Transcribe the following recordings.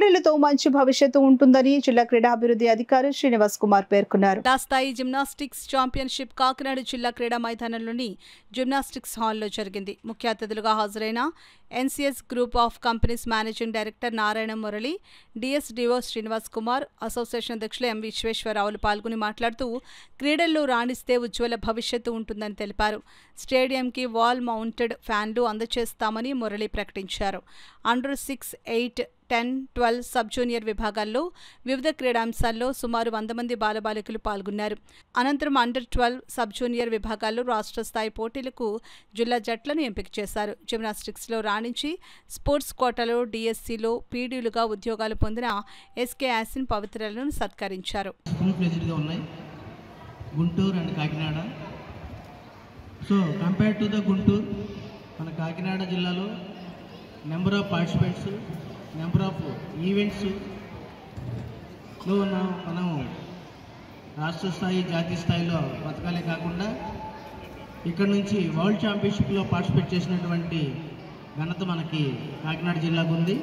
క్రీడలతో మంచి భవిష్యత్తు ఉంటుందని జిల్లా క్రీడాభివృద్ధి అధికారి శ్రీనివాస్ కుమార్ పేర్కొన్నారు. స్థాయి జిమ్నాస్టిక్స్ ఛాంపియన్షిప్ కాకినాడ జిల్లా క్రీడా మైదానంలోని జిమ్నాస్టిక్స్ హాల్లో జరిగింది. ముఖ్య అతిథులుగా హాజరైన NCS group of companies managing director Narayana Murali, DSDO Srinivas Kumar, association అధ్యక్షులు ఎం విశ్వేశ్వరరావులు పాల్గొని మాట్లాడుతూ క్రీడల్లో రాణిస్తే ఉజ్వల భవిష్యత్తు ఉంటుందని తెలిపారు. స్టేడియంకి వాల్ మౌంటెడ్ ఫ్యాన్లు అందజేస్తామని మురళి ప్రకటించారు. అండర్ 6, 8, 10, 12 సబ్ జూనియర్ విభాగాల్లో వివిధ క్రీడాంశాల్లో సుమారు 100 మంది బాలబాలికలు పాల్గొన్నారు. అనంతరం అండర్ 12 సబ్ జూనియర్ విభాగాల్లో రాష్ట్ర స్థాయి పోటీలకు జిల్లా జట్లను ఎంపిక చేశారు. జిమ్నాస్టిక్స్లో రాణించి స్పోర్ట్స్ కోటాలో డిఎస్సిలో పీడీలుగా ఉద్యోగాలు పొందిన ఎస్కే యాసిన్ పవిత్రలను సత్కరించారు. Guntur and Kakinada. So compare to the Guntur, మన కాకినాడ జిల్లాలో number of participants, number of ఈవెంట్స్లో మనం రాష్ట్ర స్థాయి, జాతీయ స్థాయిలో పథకాలే కాకుండా ఇక్కడ నుంచి వరల్డ్ ఛాంపియన్షిప్లో పార్టిసిపేట్ చేసినటువంటి ఘనత మనకి కాకినాడ జిల్లాకు ఉంది.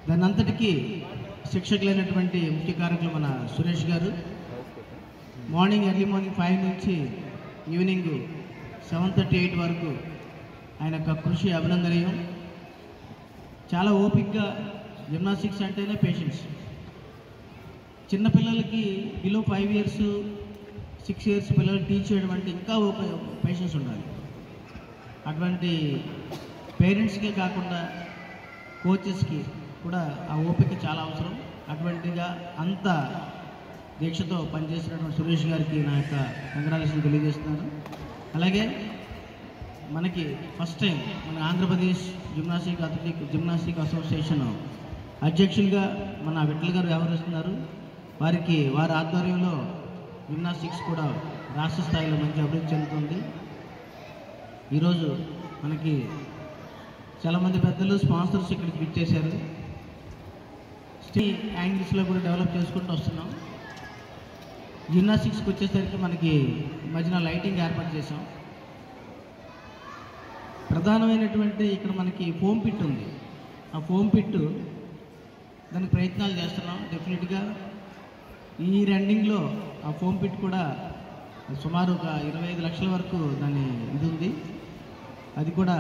దాని అంతటికీ శిక్షకులైనటువంటి ముఖ్య కారకులు మన సురేష్ గారు. ఎర్లీ మార్నింగ్ 5 నుంచి ఈవినింగ్ 7:38 వరకు ఆయన యొక్క కృషి అభినందనీయం. చాలా ఓపికగా, జిమ్నాస్టిక్స్ అంటేనే పేషెన్స్. చిన్నపిల్లలకి బిలో 5 years, 6 years పిల్లలకి టీచ్ చేయడం అంటే ఇంకా పేషెన్స్ ఉండాలి. అటువంటి పేరెంట్స్కే కాకుండా కోచెస్కి కూడా ఆ ఓపిక చాలా అవసరం. అటువంటిగా అంత దీక్షతో పనిచేసినటువంటి సురేష్ గారికి నా యొక్క కంగ్రాచులేషన్ తెలియజేస్తున్నాను. అలాగే మనకి ఫస్ట్ టైం మన ఆంధ్రప్రదేశ్ జిమ్నాస్టిక్ అసోసియేషన్ అధ్యక్షులుగా మన విఠల్ గారు వ్యవహరిస్తున్నారు. వారి ఆధ్వర్యంలో జిమ్నాస్టిక్స్ కూడా రాష్ట్ర స్థాయిలో మంచి అభివృద్ధి చెందుతుంది. ఈరోజు మనకి చాలామంది పెద్దలు, స్పాన్సర్స్ ఇక్కడికి విచ్చేశారు. యాంగిల్స్లో కూడా డెవలప్ చేసుకుంటూ వస్తున్నాం. జిమ్నాస్టిక్స్కి వచ్చేసరికి మనకి మధ్యన లైటింగ్ ఏర్పాటు చేసాం. ప్రధానమైనటువంటి ఇక్కడ మనకి ఫోమ్ పిట్ ఉంది. ఆ ఫోమ్ పిట్ దానికి ప్రయత్నాలు చేస్తున్నాం. డెఫినెట్గా ఈ రన్నింగ్లో ఆ ఫోమ్ పిట్ కూడా సుమారు ఒక 25 లక్షల వరకు దాని ఇది ఉంది. అది కూడా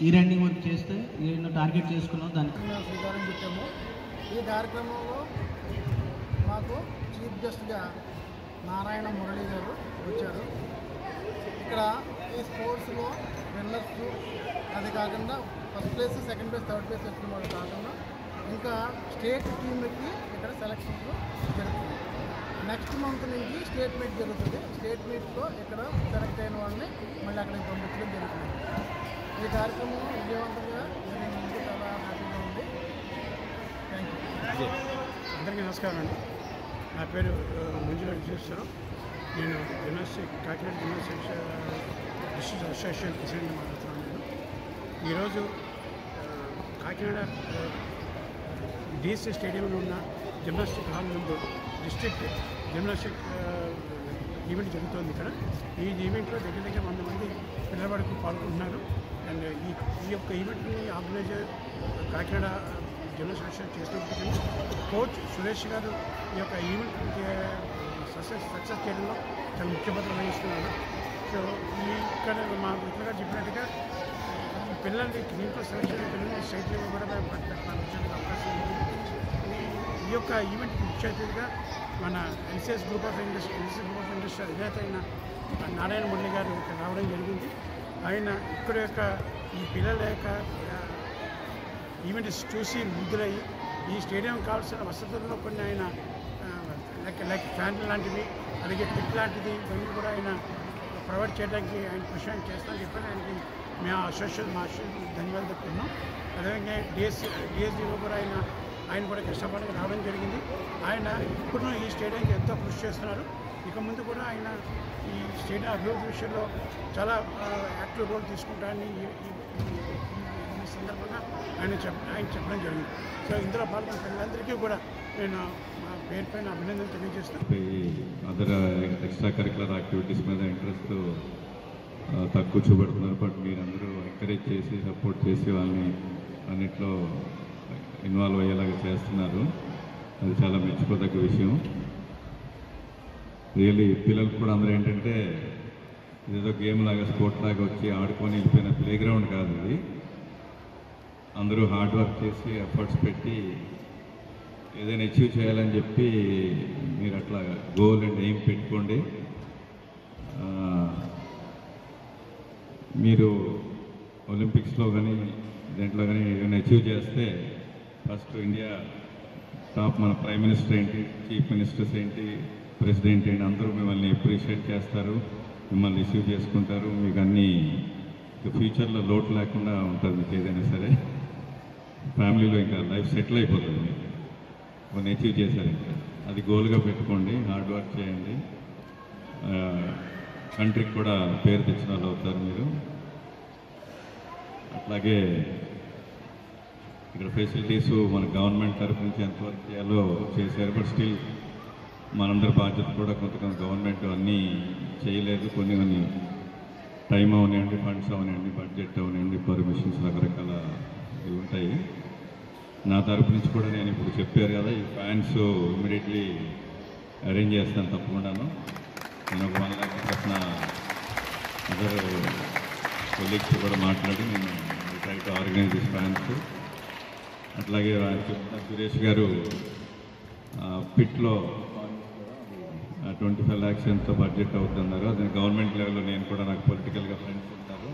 ఈ రన్నింగ్ వర్క్ చేస్తే నేను టార్గెట్ చేసుకున్నాం. దానికి శ్రీకారం చుట్టాము. ఈ కార్యక్రమంలో మాకు చీఫ్ గెస్ట్గా నారాయణ మురళి గారు వచ్చారు. ఇక్కడ ఈ స్పోర్ట్స్లో విన్నర్స్, అది కాకుండా first place, second place, third place వచ్చిన వాళ్ళు కాకుండా ఇంకా స్టేట్ టీమ్కి ఇక్కడ సెలక్షన్స్ జరుగుతుంది. నెక్స్ట్ మంత్ నుంచి స్టేట్ మీట్ జరుగుతుంది. స్టేట్ మీట్లో ఇక్కడ సెలెక్ట్ అయిన వాళ్ళని మళ్ళీ అక్కడికి పంపించడం జరుగుతుంది. ఈ కార్యక్రమం విజయవంతంగా నేను ముందు చాలా హ్యాపీగా ఉంది. Thank you. అందరికీ నమస్కారం అండి. నా పేరు మంజుల విశ్వేశ్వరరావు. నేను Kakinada gymnastics district association president మాట్లాడుతున్నాను. ఈరోజు కాకినాడ డిఎస్సీ స్టేడియంలో ఉన్న జిమ్నాస్టిక్ హాల్ ముందు డిస్ట్రిక్ట్ జిమ్నాస్టిక్ ఈవెంట్ జరుగుతుంది. ఇక్కడ ఈ ఈవెంట్లో దగ్గర 100 మంది పిల్లల వరకు పాల్గొంటున్నారు. అండ్ ఈ యొక్క ఈవెంట్ని ఆర్గనైజర్ కాకినాడ జిమ్నాస్టిక్స్ చేసినప్పటికీ కోచ్ సురేష్ గారు ఈ యొక్క ఈవెంట్ సక్సెస్ చేయడంలో చాలా ముఖ్య పాత్ర వహిస్తున్నారు. సో ఇక్కడ మా మిత్రులు గారు చెప్పినట్టుగా పిల్లల్ని దీంట్లో సెలెక్షన్ పిల్లల్ని స్టేట్ లెవెల్ కూడా పెట్టడానికి అవకాశం ఉంది. ఈ యొక్క ఈవెంట్ ముఖ్య అతిథిగా మన ఎన్సీఎస్ గ్రూప్ ఆఫ్ ఇండస్ట్రీ అధినేత అయిన నారాయణ మురళి గారు ఇక్కడ రావడం జరిగింది. ఆయన ఇక్కడ యొక్క ఈ పిల్లల యొక్క ఈవెంట్స్ చూసి ముగ్గురయ్యి ఈ స్టేడియం కావాల్సిన వసతుల్లో కొన్ని ఆయన లైక్ ఫ్యాన్ లాంటివి, అలాగే టిక్ లాంటిది ఇవన్నీ కూడా ఆయన ప్రొవైడ్ చేయడానికి ఆయన కృషి చేస్తామని చెప్పి ఆయనకి మేము అసోసియేషన్ ధన్యవాదాలు చెప్తున్నాం. అదేవిధంగా డిఎస్డీలో కూడా ఆయన కూడా కష్టపడి రావడం జరిగింది. ఆయన ఇప్పుడు ఈ స్టేడియంకి ఎంతో కృషి చేస్తున్నారు. ఇక ముందు కూడా ఆయన ఈ స్టేడియం అభివృద్ధి విషయంలో చాలా యాక్టివ్ రోల్ తీసుకుంటారని ఈ సందర్భంగా ఆయన చెప్పడం జరిగింది. సో ఇందులో పాల్గొన్న పిల్లలందరికీ కూడా నేను మా పేరు పైన అభినందనలు తెలియజేస్తాను. అదర్ ఎక్స్ట్రా కరికులర్ యాక్టివిటీస్ మీద ఇంట్రెస్ట్ తక్కువ చూపెడుతున్నారు. బట్ మీరందరూ ఎంకరేజ్ చేసి, సపోర్ట్ చేసి వాళ్ళని అన్నిట్లో ఇన్వాల్వ్ అయ్యేలాగా చేస్తున్నారు. అది చాలా మెచ్చుకోదగ్గ విషయం. రియల్లీ పిల్లలు కూడా అందరూ ఏంటంటే ఇదేదో గేమ్ లాగా స్పోర్ట్ లాగా వచ్చి ఆడుకొని వెళ్ళిపోయిన ప్లే గ్రౌండ్ కాదు ఇది. అందరూ హార్డ్ వర్క్ చేసి ఎఫర్ట్స్ పెట్టి ఏదైనా అచీవ్ చేయాలని చెప్పి మీరు అట్లా గోల్ అండ్ ఎయిమ్ పెట్టుకోండి. మీరు ఒలింపిక్స్లో కానీ దేంట్లో కానీ ఏదైనా అచీవ్ చేస్తే ఫస్ట్ ఇండియా టాప్ మన ప్రైమ్ మినిస్టర్ ఏంటి, చీఫ్ మినిస్టర్స్ ఏంటి, ప్రెసిడెంట్ ఏంటి అందరూ మిమ్మల్ని అప్రిషియేట్ చేస్తారు, మిమ్మల్ని రిసీవ్ చేసుకుంటారు. మీకు అన్నీ ఫ్యూచర్లో లోటు లేకుండా ఉంటుంది. మీకు ఏదైనా సరే ఫ్యామిలీలో ఇంకా లైఫ్ సెటిల్ అయిపోతుంది. మీకు కొన్ని అచీవ్ చేశారు, ఇంకా అది గోల్గా పెట్టుకోండి, హార్డ్ వర్క్ చేయండి. కంట్రీకి కూడా పేరు తెచ్చిన వాళ్ళు అవుతారు మీరు. అట్లాగే ఇక్కడ ఫెసిలిటీస్ మన గవర్నమెంట్ తరఫు నుంచి ఎంతవరకు చేయాలో చేశారు. బట్ స్టిల్ మనందరి బాధ్యత కూడా కొంత గవర్నమెంట్ అన్నీ చేయలేదు. కొన్ని టైం అవనివ్వండి, ఫండ్స్ అవనివ్వండి, బడ్జెట్ అవనివ్వండి, పర్మిషన్స్ రకరకాల ఇవి ఉంటాయి. నా తరపు నుంచి కూడా నేను ఇప్పుడు చెప్పారు కదా, ఈ ఫ్యాన్స్ ఇమీడియట్లీ అరేంజ్ చేస్తాను తప్పకుండాను. నేను ఒక 1 lakh తరఫున అదర్ కొలీగ్స్ కూడా మాట్లాడి నేను try to organise this fans. అట్లాగే సురేష్ గారు పిట్లో 25 lakhs ఎంతో బడ్జెట్ అవుతున్నారు. అది గవర్నమెంట్ లెవెల్లో నేను కూడా నాకు పొలిటికల్గా ఫ్రెండ్స్ ఉంటారు,